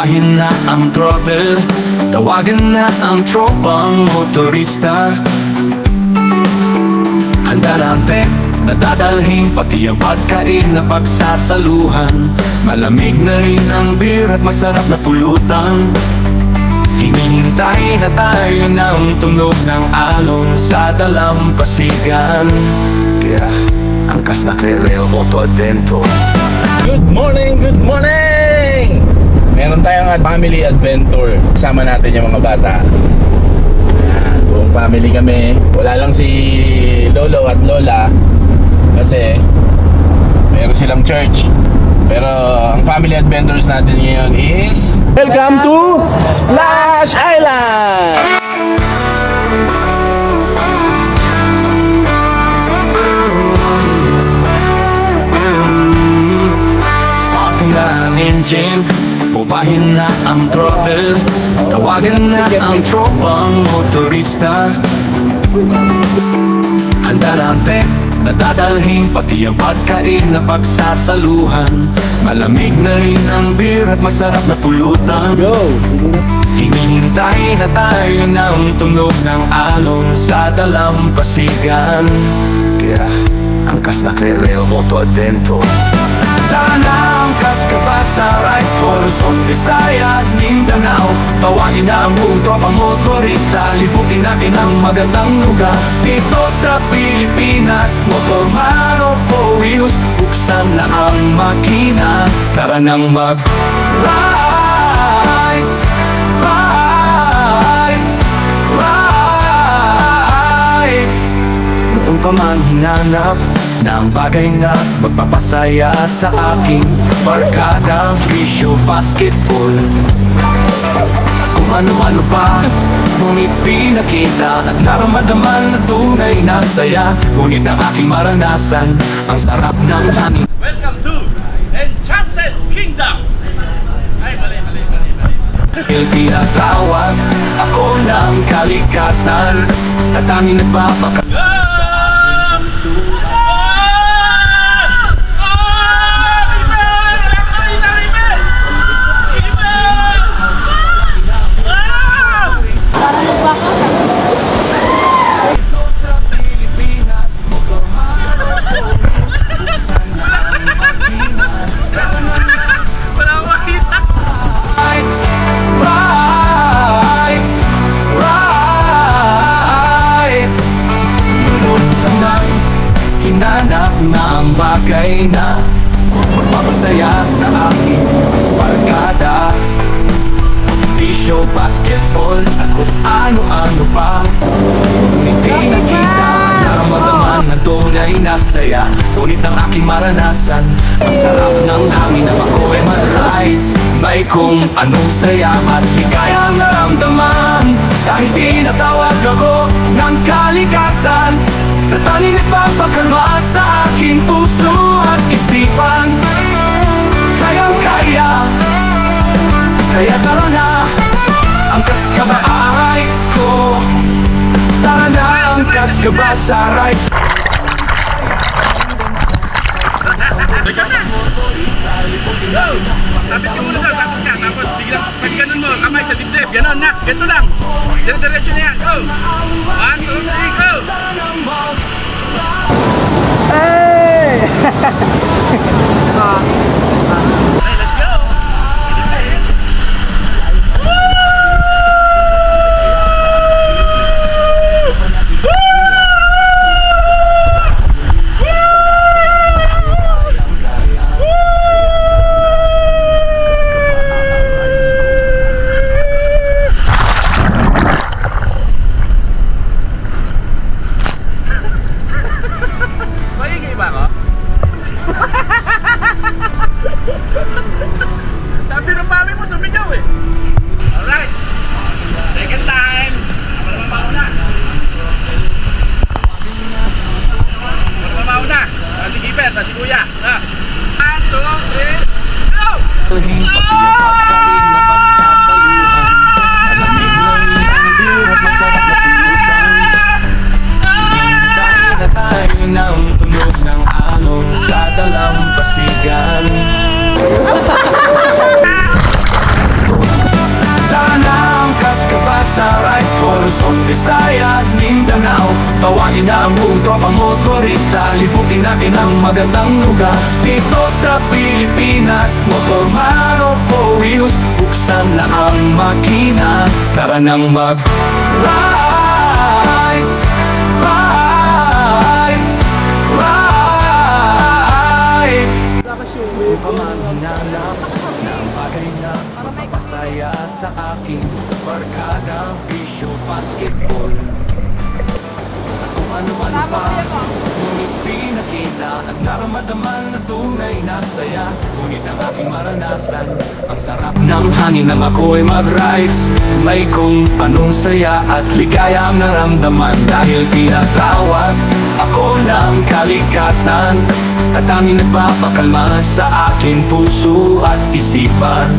Bubahin na ang throttle, tawagan na ang tropang motorista. Handa na ang tent, nadadalhin pati ang pagkain na pagsasaluhan. Malamig na rin ang beer at masarap na pulutan. Hinihintay na tayo ng tunog ng alon sa dalampasigan. Kaya angkas na kay Rail Auto Adventure. Good morning! Good morning! Meron tayong family adventure. Kasama natin yung mga bata. Ayan, buong family kami. Wala lang si Lolo at Lola kasi meron silang church. Pero ang family adventures natin ngayon is welcome to Splash Island! Starting na ang engine, bubahin na ang throttle, tawagan na ang tropang motorista. Handa na ang tent, nadadalhin pati ang pagkain na pagsasaluhan. Malamig na rin ang beer at masarap na pulutan. Hinihintay na tayo ng tunog ng alon sa dalampasigan. Kaya angkas na kay Rail Auto Adventure. Tara na, angkas ka ba sa rides for Luzon, Visaya at Mindanao? Tawagin na ang buong tropang motorista, libutin natin ang magandang lugar dito sa Pilipinas. Motor man o four wheels, buksan na ang makina. Tara nang mag-rides, rides, rides. Noon pa man hinanap ng bagay na magpapasaya sa aking barkada, bisyo, basketball, kung ano-ano pa. Ngunit di nakita at naramdaman na tunay na saya. Ngunit ang aking maranasan, ang sarap ng hangin. Welcome to Enchanted Kingdom! Ay, mali. Tinatawag ako ng kalikasan at tanging nagpapakalasan. Hinanap na ang bagay na magpapasaya sa aking barkada, bisyo, basketball at kung ano-ano pa. Ngunit di nakita, naramdaman na tunay na saya. Ngunit ang aking maranasan, ang sarap ng hangin na ako'y mag-rides. May kung anong saya at ligayang naramdaman. Kahit tinatawag ako ng kalikasan, na tanging nagpapakalma sa aking puso at isipan. Kayang-kaya, kaya tara na, angkas ka ba ang rides ko? Tara na, angkas ka ba sa rides? Go! Tapit ka muna daw, tapos ka. Tapos biglang, pag ganun mo, kamay sa dibdib. Ganon na, ganito lang. Diretso na yan, go! 1, 2, 3, go! Hey! Hey, let's go! Maingay ba ako? rides ko, Luzon, Visaya at Mindanao. Tawagin na ang buong tropang motorista, libutin natin ang magandang lugar dito sa Pilipinas. Motor man o four wheels, buksan na ang makina. Tara nang mag-rides, rides, rides. Pamahinanap ng bagay na magpapasaya sa aking barkada, bisyo, basketball at kung ano-ano pa. Ngunit pinakita at nararamdaman na tunay na saya. Ngunit ang aking maranasan, ang sarap ng hangin nang ako'y mag-rides. May kung anong saya at ligaya ang naramdaman, dahil tinatawag ako ng kalikasan at tanging nagpapakalma sa aking puso at isipan.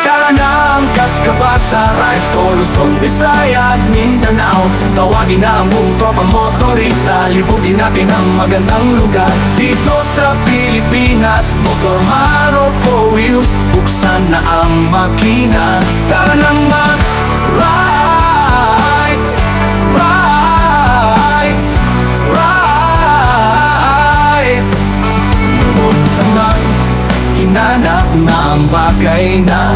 Tara na, angkas ka ba sa rides ko, Luzon, Visaya at Mindanao. Tawagin na ang buong tropang motorista, libutin natin ang magandang lugar dito sa Pilipinas. Motor man o four wheels, buksan na ang makina. Tara nang mag-rides, rides, rides. Lubog naman, hinanap na ang bagay na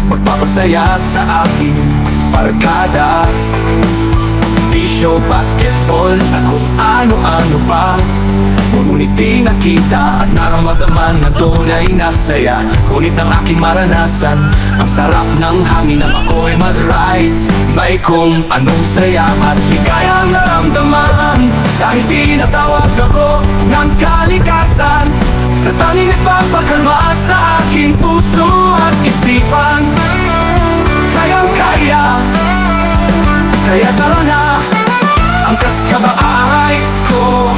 magpapasaya sa aking barkada, bisyo, basketball at kung ano-ano pa. Ngunit di nakita at nararamdaman na tunay na saya. Ngunit ang aking maranasan, ang sarap ng hangin nang ako'y mag-rides. May kung anong saya at ligaya ang naramdaman, dahil tinatawag ako ng kalikasan na tanging nagpapakalma sa aking puso at isipan. Kayang-kaya, kaya tara na, angkas ka ba rides ko?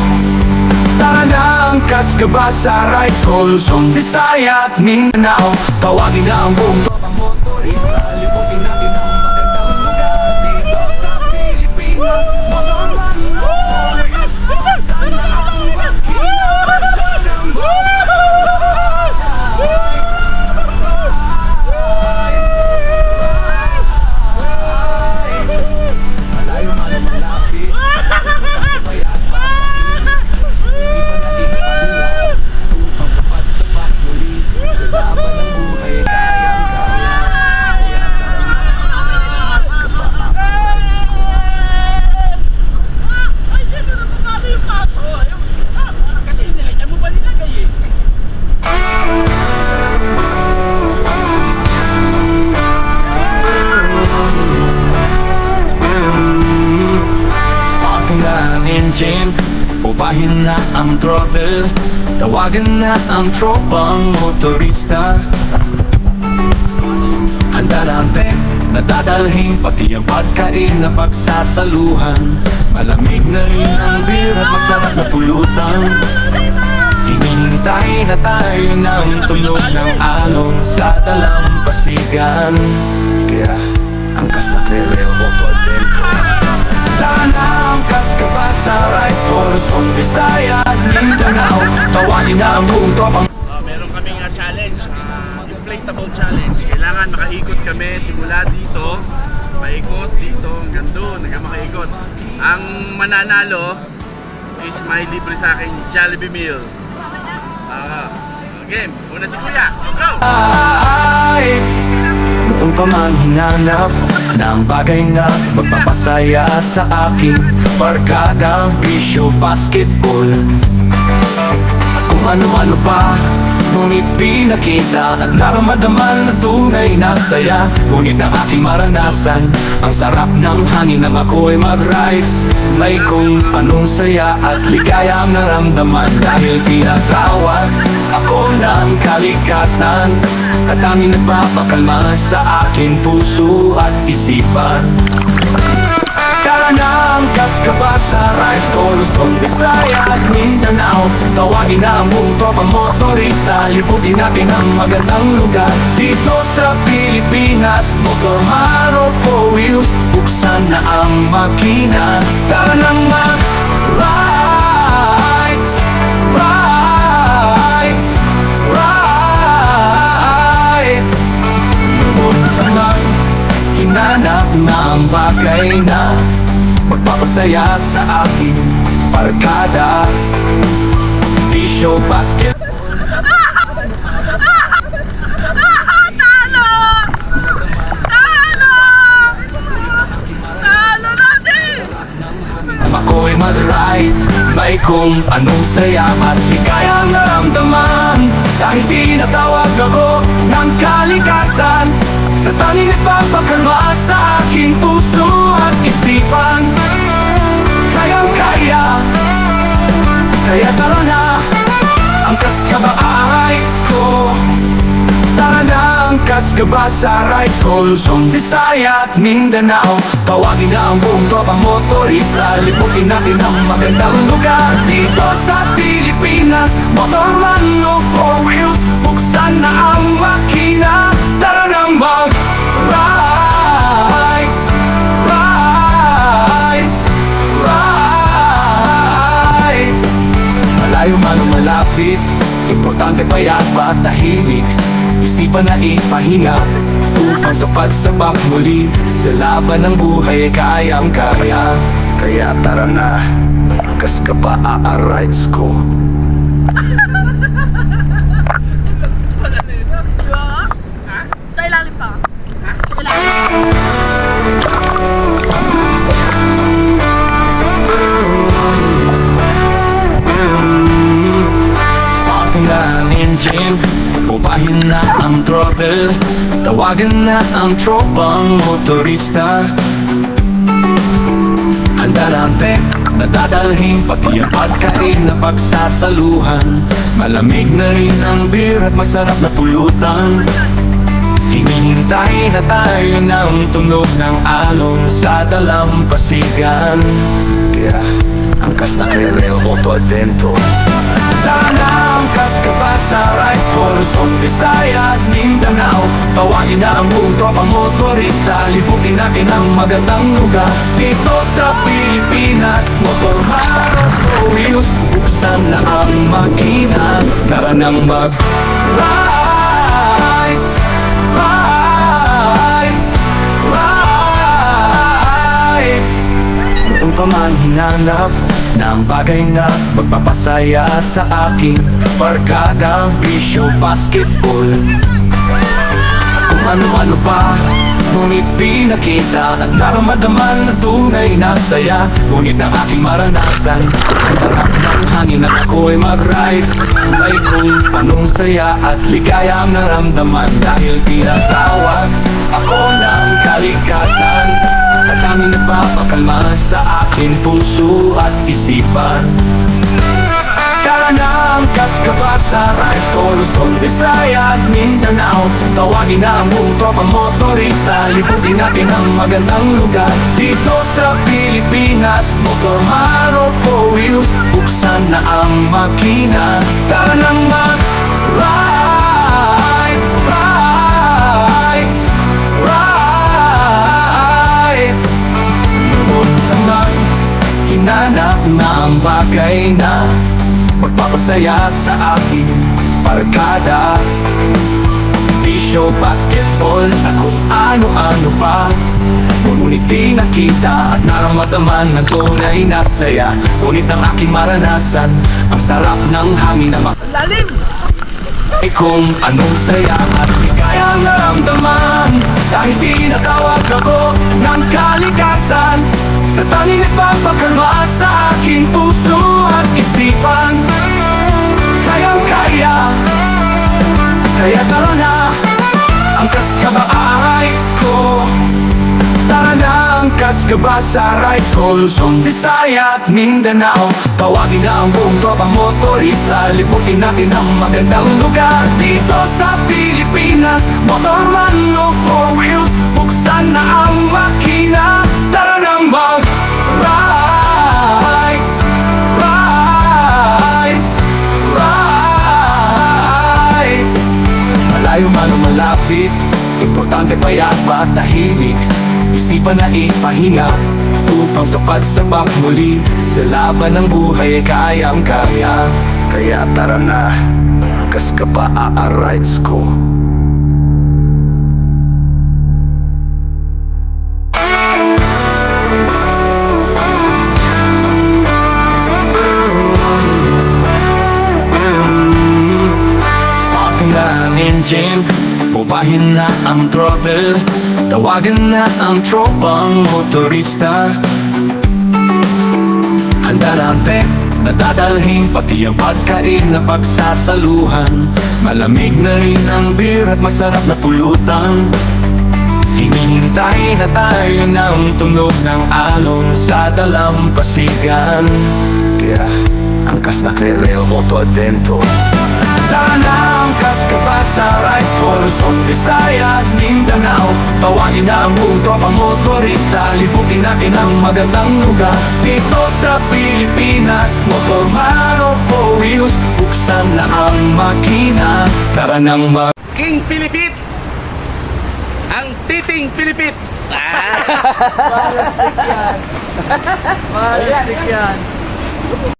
Tara na, angkas ka ba sa rides ko, Luzon, Visaya at Mindanao. Tawagin na ang buong tropang motorista, libutin natin ang magandang lugar dito sa Pilipinas. Motor man o four wheels, buksan na ang makina. Upahin na ang throttle, tawagan na ang tropang motorista. Handa na ang tent, nadadalhin pati ang pagkain na pagsasaluhan. Malamig na rin ang beer at masarap na pulutan. Hinihintay na tayo ng tunog ng alon sa dalampasigan. Kaya angkas na trail auto adventure. Tara na, angkas ka ba sa rides ko, Luzon, Visaya at Mindanao. Tawagin na ang buong tropang. Meron kaming challenge, inflatable challenge. Kailangan makaikot kami simula dito, paikot dito hanggang doon, hanggang makaikot. Ang mananalo is may libre sa akin Jollibee meal. Game, una si Kuya, go! Noon pa man hinanap ng bagay na magpapasaya sa aking barkada, bisyo, basketball at kung ano-ano pa. Ngunit di nakita at nararamdaman na tunay na saya. Ngunit ang aking maranasan, ang sarap ng hangin nang ako'y mag-rides. May kung anong saya at ligaya ang naramdaman, dahil tinatawag ako ng kalikasan at tanging nagpapakalma sa aking puso at isipan. Tara na, angkas ka ba sa rides ko, Luzon, Visaya at Mindanao. Tawagin na ang buong tropang motorista, libutin natin ang magandang lugar dito sa Pilipinas. Motor man o four wheels, buksan na ang makina. Tara nang mag-rides, rides, rides. Lubog naman, hinanap na ang bagay na magpapasaya sa aking barkada. Bisyo, basket, Talo! Talo! Talo natin! ako'y mag-rides. May kung anong saya at ligayang naramdaman. Dahil tinatawag ako ng kalikasan na tanging nagpapakalma sa aking puso at isipan. Kayang-kaya, kaya tara na, angkas ka ba rides ko? Tara na, angkas ka ba sa rides ko? Luzon, Visaya at Mindanao, tawagin na ang buong tropang motorista. Liputin natin ang magandang lugar dito sa Pilipinas. Motorman o four wheels, buksan na ang makina. Tara na mag-rides, rides, rides. Malayo man o malapit, importante pa yan ba tahimik? Isipan na ipahinga upang sa pagsabak muli sa laban ng buhay kayang kaya. Kaya tara na, angkas ka ba rides ko? Sa ilalim pa. Sa ilalim. Starting na ang engine, upahin na ang throttle, tawagan na ang tropang motorista. Handa na ang tent, nadadalhin pati ang pagkain na pagsasaluhan. Malamig na rin ang beer at masarap na pulutan. Hinihintay na tayo ng tunog ng alon sa dalampasigan. Kaya angkas na kay Real Moto Adventure. Tara na, angkas ka ba sa rides ko? Luzon, Visaya at Mindanao, tawagin na ang buong tropang motorista. Liputin natin ang magandang lugar dito sa Pilipinas. Motor man o four wheels, buksan na ang makina. Tara nang mag-rides, rides, rides. Noon pa man hinanap ng bagay na magpapasaya sa aking barkada. Bisyo, basketball, kung ano-ano pa, ngunit di nakita at naramadaman na tunay na saya. Ngunit ng aking maranasan, sarap ng hangin at ako'y mag-rides. May kung anong saya at ligayang naramdaman. Dahil tinatawag ako ng kalikasan at tanging nagpapakalma sa aking puso at isipan. Tara na, angkas ka ba sa rides ko? Luzon, Visaya at Mindanao, tawagin na ang buong tropang motorista. Liputin natin ang magandang lugar dito sa Pilipinas. Motor man o four wheels, buksan na ang makina. Tara nang mag-rides, rides, rides. Noon naman, hinanap na ang bagay na magpapasaya sa aking barkada. Bisyo, basketball at kung ano-ano pa, ngunit di nakita at naramadaman ng tunay na saya. Ngunit ang aking maranasan, ang sarap ng hangin na Lalim! may kung anong saya at ligayang naramdaman. Dahil tinatawag ako ng kalikasan na tanging nagpapakalma sa aking puso at isipan. Kayang-kaya, kaya tara na, angkas ka ba rides ko? Tara na, angkas ka ba sa rides ko? Luzon, Visaya at Mindanao, tawagin na ang buong tropang motorista. Liputin natin ang magandang lugar dito sa Pilipinas. Motor man o four wheels, buksan na ang makina. Tara nang mag-rides, rides, rides. Malayo man o malapit, importante pa yan ba tahimik? Isipan na ipahinga upang sa pagsabak muli sa laban ng buhay kayang kaya. Kaya tara na, angkas ka ba rides ko? Pasahin na ang throttle, tawagan na ang tropang motorista. Handa na ang tent, nadadalhin pati ang pagkain na pagsasaluhan. Malamig na rin ang beer at masarap na pulutan. Hinihintay na tayo ng tunog ng alon sa dalampasigan. Kaya, angkas na kay Rail Moto Adventure. Tara na, angkas ka ba sa rides for Luzon, Visaya at Mindanao? Tawagin na ang buong tropang motorista, libutin natin ang magandang lugar dito sa Pilipinas. Motorman or four wheels, buksan na ang makina. Tara nang King Pilipit! Ang titing Pilipit! Para stick yan.